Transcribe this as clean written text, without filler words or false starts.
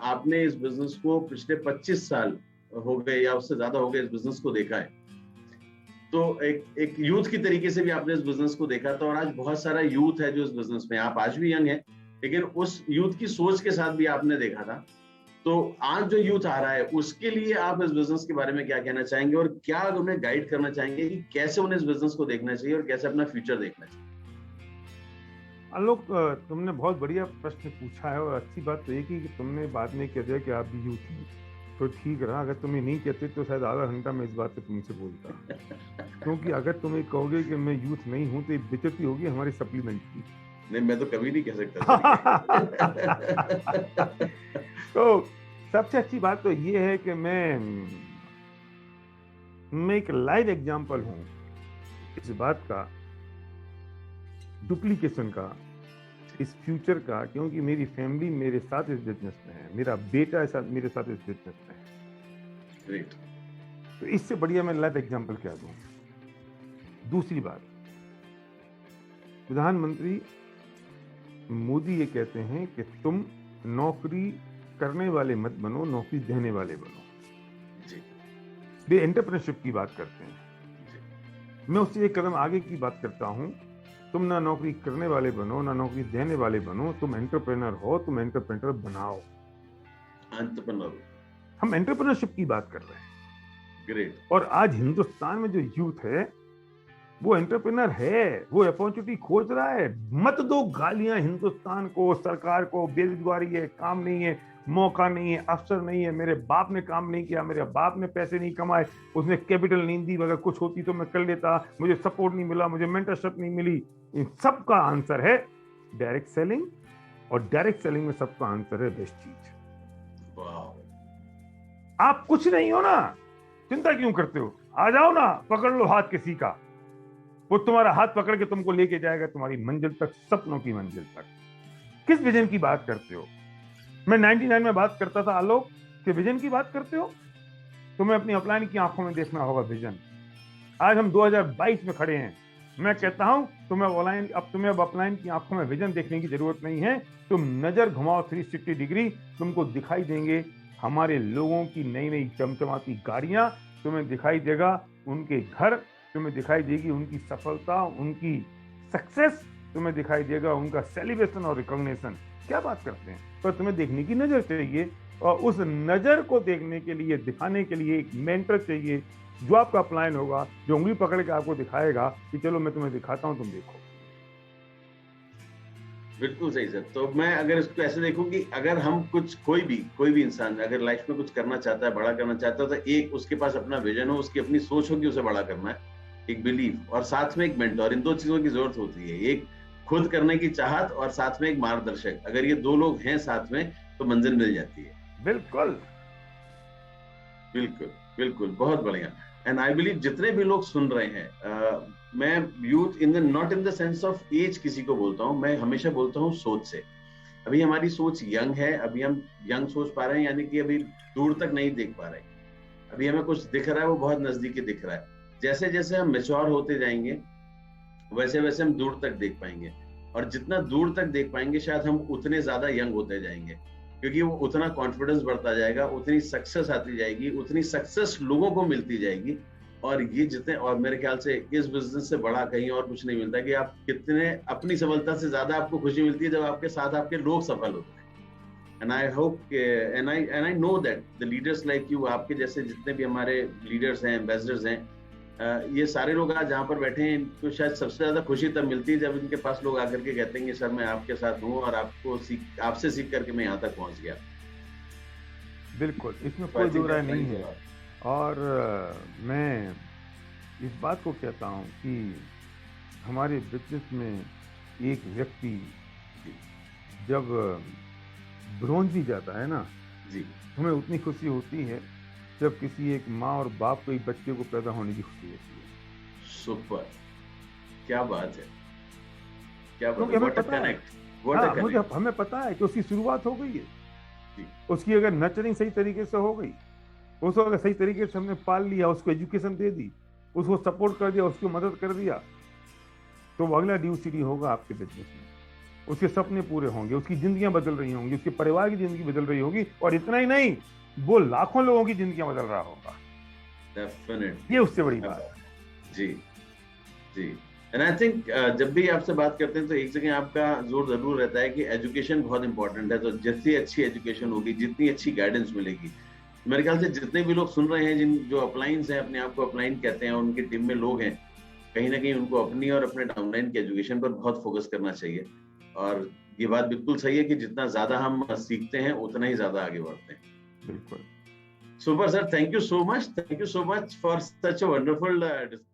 आपने इस बिजनेस को पिछले 25 साल हो गए या उससे ज्यादा हो गए इस बिजनेस को देखा है, तो एक यूथ की तरीके से भी आपने इस बिजनेस को देखा था, और आज बहुत सारा यूथ है जो इस बिजनेस में, आप आज भी यंग है, लेकिन उस यूथ की सोच के साथ भी आपने देखा था। तो आज जो यूथ आ रहा है उसके लिए आप इस बिजनेस के बारे में क्या कहना चाहेंगे, और क्या उन्हें गाइड करना चाहेंगे कि कैसे उन्हें इस बिजनेस को देखना चाहिए और कैसे अपना फ्यूचर देखना चाहिए? आलोक, तुमने बहुत बढ़िया प्रश्न पूछा है, और अच्छी बात तो ये की कि तुमने बाद में कह दिया कि आप भी यूथ हैं, तो ठीक रहा। अगर तुम्हें नहीं कहते तो शायद आधा घंटा मैं इस बात पे तुमसे बोलता, क्योंकि अगर तुम कहोगे कि मैं यूथ नहीं हूं तो ये बेइज्जती होगी हमारी सप्लीमेंट की। नहीं, मैं तो कभी नहीं कह सकता। तो सबसे अच्छी बात तो ये है कि मैं एक लाइव एग्जांपल हूं इस बात का, डुप्लीकेशन का, इस फ्यूचर का, क्योंकि मेरी फैमिली मेरे साथ इस बिजनेस में है, मेरा बेटा मेरे साथ इस बिजनेस में है। ग्रेट। तो इससे बढ़िया मैं लाइव एग्जांपल क्या दूं। दूसरी बात, प्रधानमंत्री मोदी ये कहते हैं कि तुम नौकरी करने वाले मत बनो, नौकरी देने वाले बनो। जी। वे एंटरप्रेन्योरशिप की बात करते हैं। मैं उससे एक कदम आगे की बात करता हूं, तुम ना नौकरी करने वाले बनो ना नौकरी देने वाले बनो, तुम एंटरप्रेन्योर हो, तुम एंटरप्रेन्योर बनाओ। एंटरप्रेन्योर, हम एंटरप्रेन्योरशिप की बात कर रहे हैं। ग्रेट। और आज हिंदुस्तान में जो यूथ है वो एंटरप्रेन्योर है, वो अपॉर्चुनिटी खोज रहा है। मत दो गालियां हिंदुस्तान को, सरकार को, बेरोजगारी है, काम नहीं है, मौका नहीं है, अवसर नहीं है, मेरे बाप ने काम नहीं किया, मेरे बाप ने पैसे नहीं कमाए, उसने कैपिटल नहीं दी, अगर कुछ होती तो मैं कर लेता, मुझे सपोर्ट नहीं मिला, मुझे मेंटरशिप नहीं मिली। इन सब का आंसर है डायरेक्ट सेलिंग, और डायरेक्ट सेलिंग में सबका आंसर है बेस्ट चीज। आप कुछ नहीं हो ना, चिंता क्यों करते हो? आ जाओ ना, पकड़ लो हाथ किसी का, वो तुम्हारा हाथ पकड़ के तुमको लेके जाएगा तुम्हारी मंजिल तक, सपनों की मंजिल तक। किस विजन की बात करते हो? मैं 99 में बात करता था आलोक कि विजन की बात करते हो, तुम्हें अपनी अपलाइन की आंखों में देखना होगा विजन। आज हम 2022 में खड़े हैं, मैं कहता हूं तुम्हें अब अपलाइन की आंखों में विजन देखने की जरूरत नहीं है। तुम नजर घुमाओ 360 डिग्री, तुमको दिखाई देंगे हमारे लोगों की नई नई चमचमाती गाड़ियां, तुम्हें दिखाई देगा उनके घर, तुम्हें दिखाई देगी उनकी सफलता, उनकी सक्सेस, तुम्हें दिखाई देगा उनका सेलिब्रेशन और रिकॉग्निशन। क्या बात करते हैं? पर तुम्हें देखने की नजर चाहिए, और उस नजर को देखने के लिए, दिखाने के लिए एक मेंटर चाहिए जो आपका अपलाइन होगा, जो उंगली पकड़ के आपको दिखाएगा कि चलो मैं तुम्हें दिखाता हूं, तुम देखो। बिल्कुल सही सर। तो मैं अगर इसको ऐसे देखूं कि अगर हम कोई भी इंसान अगर लाइफ में कुछ करना चाहता है, बड़ा करना चाहता है, तो एक उसके पास अपना विजन हो, उसकी अपनी सोच हो कि उसे बड़ा करना है, एक बिलीफ, और साथ में एक मेंटर। इन दो चीजों की जरूरत होती है, एक खुद करने की चाहत और साथ में एक मार्गदर्शक। अगर ये दो लोग हैं साथ में तो मंजिल मिल जाती है। बिल्कुल बिल्कुल बिल्कुल, बहुत बढ़िया। एंड आई बिलीव जितने भी लोग सुन रहे हैं, मैं youth not in the sense of age किसी को बोलता हूँ, मैं हमेशा बोलता हूँ सोच से। अभी हमारी सोच यंग है, अभी हम यंग सोच पा रहे हैं, यानी कि अभी दूर तक नहीं देख पा रहे। अभी हमें कुछ दिख रहा है वो बहुत नजदीकी दिख रहा है। जैसे जैसे हम मैच्योर होते जाएंगे वैसे वैसे हम दूर तक देख पाएंगे, और जितना दूर तक देख पाएंगे शायद हम उतने ज्यादा यंग होते जाएंगे, क्योंकि वो उतना कॉन्फिडेंस बढ़ता जाएगा, उतनी सक्सेस आती जाएगी, उतनी सक्सेस लोगों को मिलती जाएगी। और ये जितने, और मेरे ख्याल से इस बिजनेस से बड़ा कहीं और कुछ नहीं मिलता कि आप कितने, अपनी सफलता से ज्यादा आपको खुशी मिलती है जब आपके साथ आपके लोग सफल होते हैं। And I hope and I know that the leaders like you, आपके जैसे जितने भी हमारे लीडर्स हैं, एम्बेसडर्स हैं, ये सारे लोग आज जहाँ पर बैठे हैं, इनको शायद सबसे ज्यादा खुशी तब मिलती है जब इनके पास लोग आकर के कहते हैं कि सर मैं आपके साथ हूँ और आपसे सीख करके मैं यहाँ तक पहुंच गया। बिल्कुल, इसमें कोई दो राय नहीं है। और मैं इस बात को कहता हूँ कि हमारे बिजनेस में एक व्यक्ति जब ब्रॉन्ज भी जाता है ना जी, हमें उतनी खुशी होती है जब किसी एक माँ और बाप को एक बच्चे को पैदा होने की खुशी होती है। सुपर, क्या बात है, क्या बात क्योंकि है, हमें पता है, मुझे हमें पता है कि उसकी शुरुआत हो गई है, उसकी अगर नर्चरिंग सही तरीके से हो गई, उसको अगर सही तरीके से हमने पाल लिया, उसको एजुकेशन दे दी, उसको सपोर्ट कर दिया, उसकी मदद कर दिया, तो वो अगला ड्यू सीडी होगा आपके बिजनेस में। उसके सपने पूरे होंगे, उसकी जिंदगियां बदल रही होंगी, उसके परिवार की जिंदगी बदल रही होगी, और इतना ही नहीं, वो लाखों लोगों की जिंदगियां बदल रहा होगा। डेफिनेटली। ये उससे बड़ी बात है। जी जी। एंड आई थिंक जब भी आपसे बात करते हैं तो एक जगह आपका जोर जरूर रहता है कि एजुकेशन बहुत इंपॉर्टेंट है। तो जितनी अच्छी एजुकेशन होगी, जितनी अच्छी गाइडेंस मिलेगी, मेरे ख्याल से जितने भी लोग सुन रहे हैं, जिन जो अपलाइंस हैं, अपने आप को अपलाइन कहते हैं, उनकी टीम में लोग हैं, कहीं ना कहीं उनको अपनी और अपने डाउनलाइन की एजुकेशन पर बहुत फोकस करना चाहिए। और ये बात बिल्कुल सही है कि जितना ज्यादा हम सीखते हैं उतना ही ज्यादा आगे बढ़ते हैं। बिल्कुल। Super sir, thank you so much, thank you so much for such a wonderful discussion.